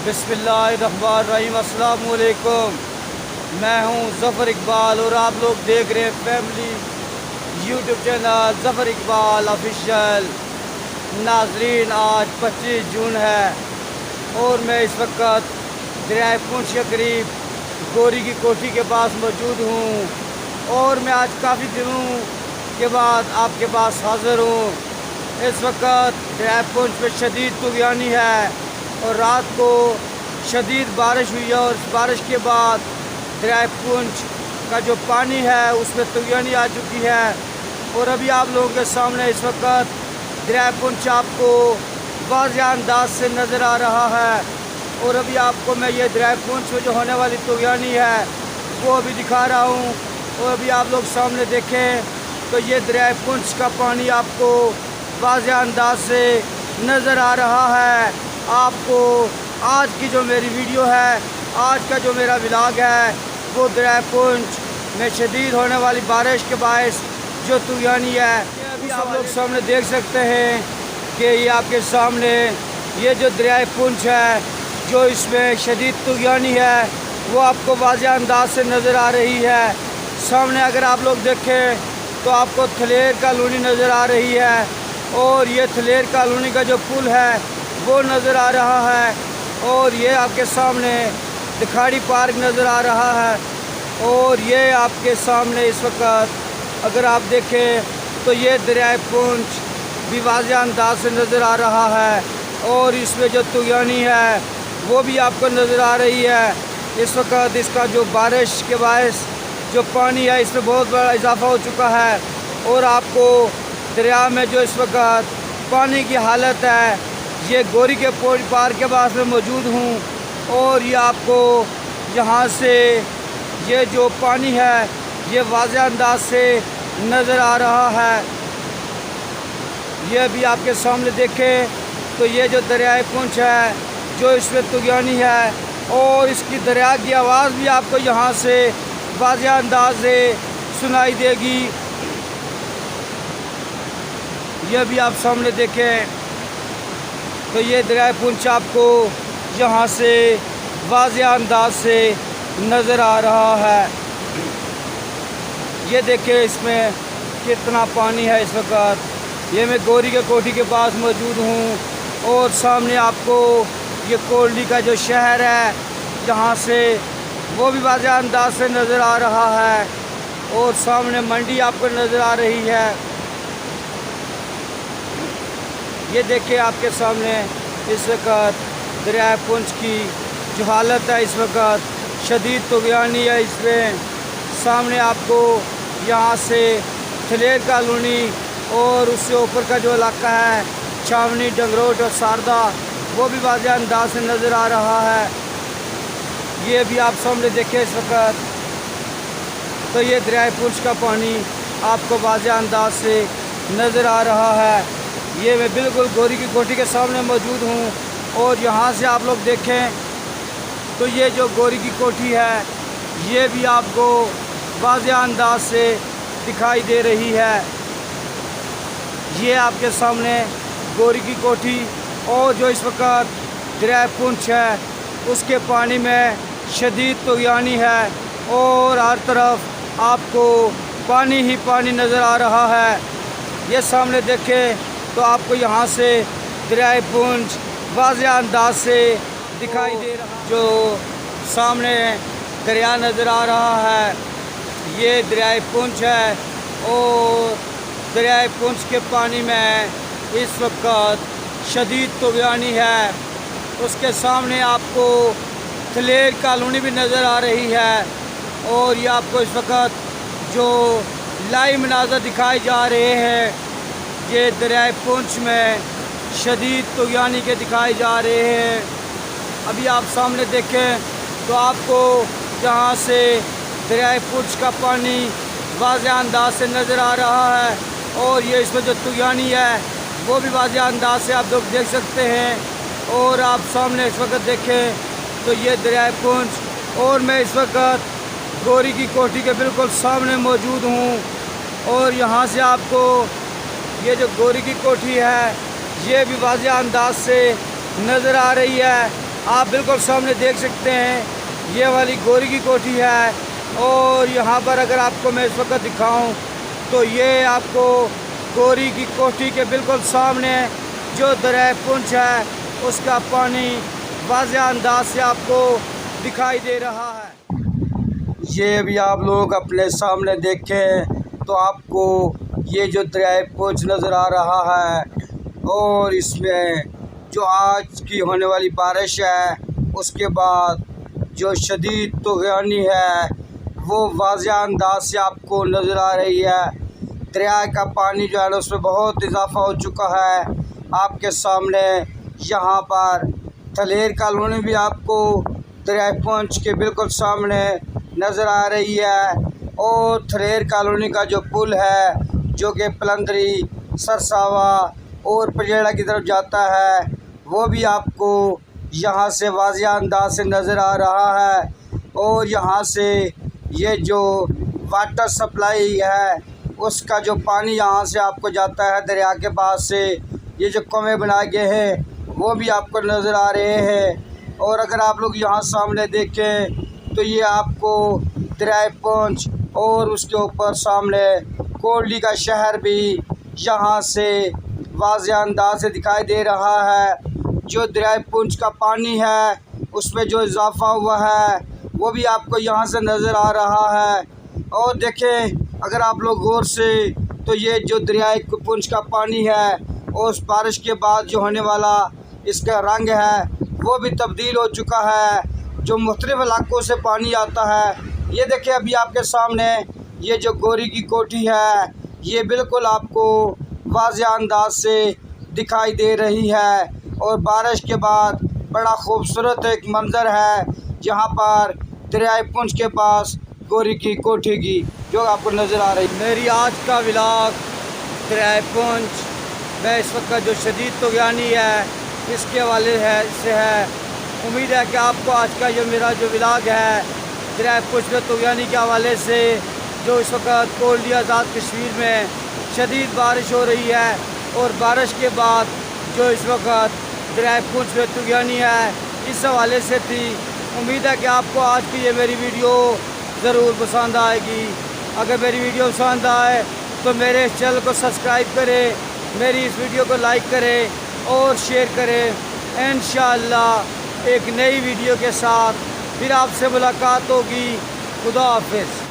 बिस्मिल्लाहिर्रहमानिर्रहीम। अस्सलाम वालेकुम। मैं हूं ज़फ़र इकबाल और आप लोग देख रहे हैं family YouTube channel Zafar Iqbal official. नाजरीन, आज 25 जून है और मैं इस वक्त दरियाए पुंछ के करीब गोरी की कोठी के पास मौजूद हूं और मैं आज काफ़ी दिनों के बाद आपके पास हाज़िर हूं। इस वक्त दरियाए पुंछ में शदीद तूफ़ानी है और रात को शदीद बारिश हुई है और इस बारिश के बाद दरियाए पुंछ का जो पानी है उसमें तूफ़ानी आ चुकी है और अभी आप लोगों के सामने इस वक्त दरियाए पुंछ आपको वाज़ेह अंदाज से नज़र आ रहा है। और अभी आपको मैं ये दरियाए पुंछ में जो होने वाली तूफ़ानी है वो अभी दिखा रहा हूँ। और अभी आप लोग सामने देखें तो ये दरियाए पुंछ का पानी आपको वाज़ेह अंदाज से नज़र आ रहा है। आपको आज की जो मेरी वीडियो है, आज का जो मेरा व्लॉग है, वो दरियाए पुंछ में शदीद होने वाली बारिश के बायस जो तूफ़ानी है अभी आप लोग सामने देख सकते हैं कि ये आपके सामने ये जो दरियाए पुंछ है जो इसमें शदीद तूफ़ानी है वो आपको वाज़ेह अंदाज से नज़र आ रही है। सामने अगर आप लोग देखें तो आपको थलेर कॉलोनी नज़र आ रही है और ये थलेर कॉलोनी का जो पुल है वो नज़र आ रहा है और ये आपके सामने दिखाड़ी पार्क नज़र आ रहा है। और ये आपके सामने इस वक्त अगर आप देखें तो ये दरियाए पुंछ भी वाज़ेह अंदाज से नज़र आ रहा है और इसमें जो तूफ़ानी है वो भी आपको नज़र आ रही है। इस वक्त इसका जो बारिश के बायस जो पानी है इसमें बहुत बड़ा इजाफा हो चुका है और आपको दरिया में जो इस वक्त पानी की हालत है, ये गोरी के पार के पास में मौजूद हूँ और ये आपको यहाँ से ये जो पानी है ये वाज़ेह अंदाज से नज़र आ रहा है। ये भी आपके सामने देखें तो ये जो दरियाए पुंछ है जो इसमें तूफ़ानी है और इसकी दरिया की आवाज़ भी आपको यहाँ से वाज़ेह अंदाज से सुनाई देगी। ये भी आप सामने देखें तो ये दरियाए पुंछ आपको यहाँ से वाज़ेह अंदाज से नज़र आ रहा है। ये देखें इसमें कितना पानी है इस वक्त। ये मैं गोरी के कोठी के पास मौजूद हूँ और सामने आपको ये कोल्डी का जो शहर है यहाँ से वो भी वाज़ेह अंदाज से नज़र आ रहा है और सामने मंडी आपको नज़र आ रही है। ये देखिए आपके सामने इस वक्त दरियाए पुंछ की जो हालत है, इस वक्त शदीद तूफ़ानी है। इसमें सामने आपको यहाँ से थलेर कॉलोनी और उससे ऊपर का जो इलाका है छावनी, डंगरोट और सारदा वो भी वाज़ेह अंदाज से नज़र आ रहा है। ये भी आप सामने देखें इस वक्त तो ये दरियाए पुंछ का पानी आपको वाज़ेह अंदाज से नज़र आ रहा है। ये मैं बिल्कुल गोरी की कोठी के सामने मौजूद हूँ और यहाँ से आप लोग देखें तो ये जो गोरी की कोठी है ये भी आपको वाज़ेह अंदाज से दिखाई दे रही है। ये आपके सामने गोरी की कोठी और जो इस वक्त दरियाए पुंछ है उसके पानी में शदीद तूफ़ानी है और हर तरफ आपको पानी ही पानी नज़र आ रहा है। ये सामने देखें तो आपको यहाँ से दरियाए पुंछ वाज़ेह अंदाज से दिखाई दे रहा है। जो सामने दरिया नज़र आ रहा है ये दरियाए पुंछ है और दरियाए पुंछ के पानी में इस वक्त शदीद तूफ़ानी है। उसके सामने आपको थलेर कॉलोनी भी नज़र आ रही है और ये आपको इस वक्त जो लाइव मनाज़र दिखाए जा रहे हैं ये दरियाए पुंछ में शदीद तूफ़ानी के दिखाए जा रहे हैं। अभी आप सामने देखें तो आपको जहाँ से दरियाए पुंछ का पानी वाज़ेह अंदाज से नज़र आ रहा है और ये इसमें जो तूफ़ानी है वो भी वाज़ेह अंदाज से आप लोग देख सकते हैं। और आप सामने इस वक्त देखें तो ये दरियाए पुंछ और मैं इस वक्त गोरी की कोठी के बिल्कुल सामने मौजूद हूँ और यहाँ से आपको ये जो गोरी की कोठी है ये भी वाज़ेह अंदाज से नज़र आ रही है आप बिल्कुल सामने देख सकते हैं ये वाली गोरी की कोठी है। और यहाँ पर अगर आपको मैं इस वक्त दिखाऊं तो ये आपको गोरी की कोठी के बिल्कुल सामने जो दरिया पुंछ है उसका पानी वाज़ेह अंदाज से आपको दिखाई दे रहा है। ये भी आप लोग अपने सामने देखें तो आपको ये जो दरिया पुंछ नज़र आ रहा है और इसमें जो आज की होने वाली बारिश है उसके बाद जो शदीद तूफ़ानी है वो वाज़ेह अंदाज से आपको नज़र आ रही है। दरिया का पानी जो है ना उसमें बहुत इजाफा हो चुका है। आपके सामने यहाँ पर थलेर कॉलोनी भी आपको दरिया पुंछ के बिल्कुल सामने नज़र आ रही है। और थलेर कॉलोनी का जो पुल है जो कि पलंदरी, सरसावा और पजेड़ा की तरफ जाता है वो भी आपको यहाँ से वाज़ेह अंदाज से नज़र आ रहा है। और यहाँ से ये जो वाटर सप्लाई है उसका जो पानी यहाँ से आपको जाता है दरिया के पास से, ये जो कुएं बनाए गए हैं वो भी आपको नज़र आ रहे हैं। और अगर आप लोग यहाँ सामने देखें तो ये आपको दरिया पुंछ और उसके ऊपर सामने कोटली का शहर भी यहाँ से वाज़ेह अंदाज से दिखाई दे रहा है। जो दरिया पुंछ का पानी है उसमें जो इजाफा हुआ है वो भी आपको यहाँ से नज़र आ रहा है। और देखें अगर आप लोग गौर से तो ये जो दरिया पुंछ का पानी है और उस बारिश के बाद जो होने वाला इसका रंग है वो भी तब्दील हो चुका है। जो मुख्तलिफ़ इलाक़ों से पानी आता है, ये देखिए अभी आपके सामने ये जो गोरी की कोठी है ये बिल्कुल आपको वाज़ेह अंदाज से दिखाई दे रही है। और बारिश के बाद बड़ा खूबसूरत एक मंज़र है जहाँ पर दरिया पुंछ के पास गोरी की कोठी की जो आपको नज़र आ रही है। मेरी आज का व्लॉग दरिया पुंछ में इस वक्त का जो शदीद तूफ़ानी है इसके हवाले से है। उम्मीद है कि आपको आज का जो मेरा जो व्लॉग है दरिया पुंछ में तूफ़ानी के हवाले से जो इस वक्त कोटली आज़ाद कश्मीर में शदीद बारिश हो रही है और बारिश के बाद जो इस वक्त दरिया पुंछ में तूफ़ानी है इस हवाले से थी। उम्मीद है कि आपको आज की ये मेरी वीडियो ज़रूर पसंद आएगी। अगर मेरी वीडियो पसंद आए तो मेरे इस चैनल को सब्सक्राइब करें, मेरी इस वीडियो को लाइक करें और शेयर करें। इंशाअल्लाह एक नई वीडियो के साथ फिर आपसे मुलाकात होगी। खुदा हाफिज़।